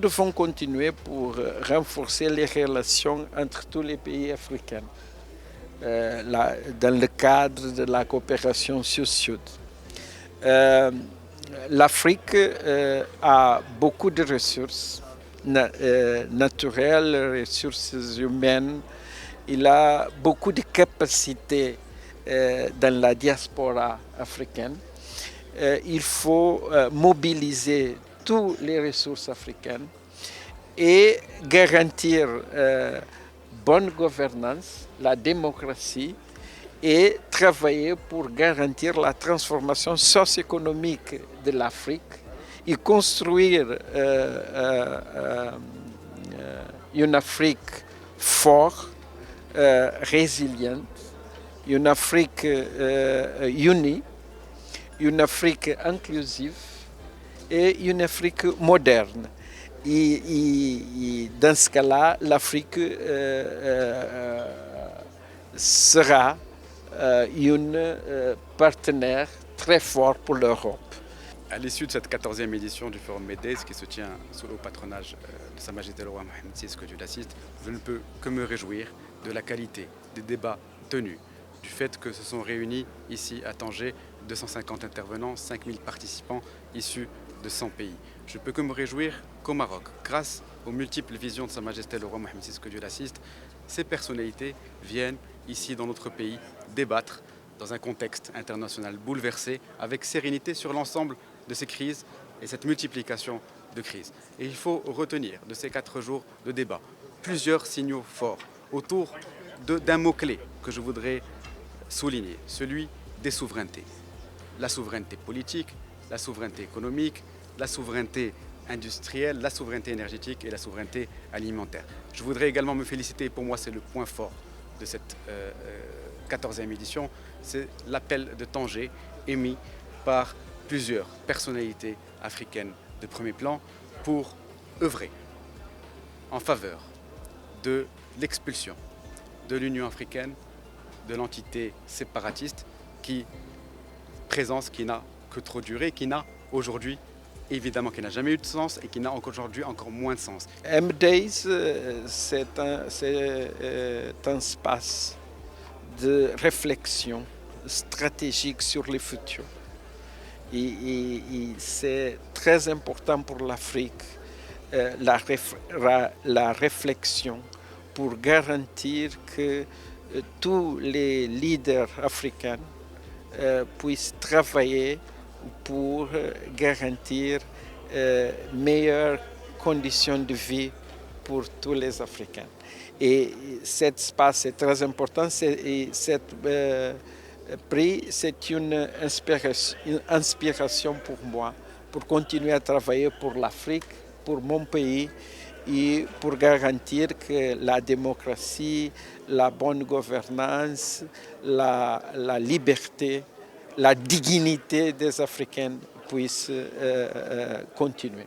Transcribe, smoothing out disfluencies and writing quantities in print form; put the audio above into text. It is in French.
devons continuer pour renforcer les relations entre tous les pays africains dans le cadre de la coopération sud-sud. L'Afrique a beaucoup de ressources naturelles, ressources humaines. Il a beaucoup de capacités dans la diaspora africaine. Il faut mobiliser toutes les ressources africaines et garantir bonne gouvernance, la démocratie et travailler pour garantir la transformation socio-économique de l'Afrique et construire une Afrique forte, résiliente, une Afrique unie, une Afrique inclusive et une Afrique moderne. Et dans ce cas-là, l'Afrique sera une partenaire très fort pour l'Europe. À l'issue de cette 14e édition du Forum MEDES qui se tient sous le patronage de Sa Majesté le roi Mohammed VI que Dieu l'assiste, je ne peux que me réjouir de la qualité des débats tenus, du fait que se sont réunis ici à Tanger 250 intervenants, 5000 participants issus de 100 pays. Je ne peux que me réjouir qu'au Maroc, grâce aux multiples visions de Sa Majesté le roi Mohammed VI que Dieu l'assiste, ces personnalités viennent ici dans notre pays débattre dans un contexte international bouleversé, avec sérénité sur l'ensemble de ces crises et cette multiplication de crises. Et il faut retenir de ces 4 jours de débat plusieurs signaux forts autour d'un mot-clé que je voudrais souligner, celui des souverainetés. La souveraineté politique, la souveraineté économique, la souveraineté industrielle, la souveraineté énergétique et la souveraineté alimentaire. Je voudrais également me féliciter, pour moi c'est le point fort de cette 14e édition, c'est l'appel de Tanger émis par plusieurs personnalités africaines de premier plan pour œuvrer en faveur de l'expulsion de l'Union africaine, de l'entité séparatiste présence qui n'a que trop duré, qui n'a aujourd'hui évidemment qui n'a jamais eu de sens et qui n'a aujourd'hui encore moins de sens. MDays, c'est un espace de réflexion stratégique sur le futur. Et c'est très important pour l'Afrique, la réflexion pour garantir que tous les leaders africains puissent travailler pour garantir meilleures conditions de vie pour tous les Africains. Et cet espace est très important. Cet prix, c'est une inspiration pour moi, pour continuer à travailler pour l'Afrique, pour mon pays, et pour garantir que la démocratie, la bonne gouvernance, la liberté, la dignité des Africains puissent continuer.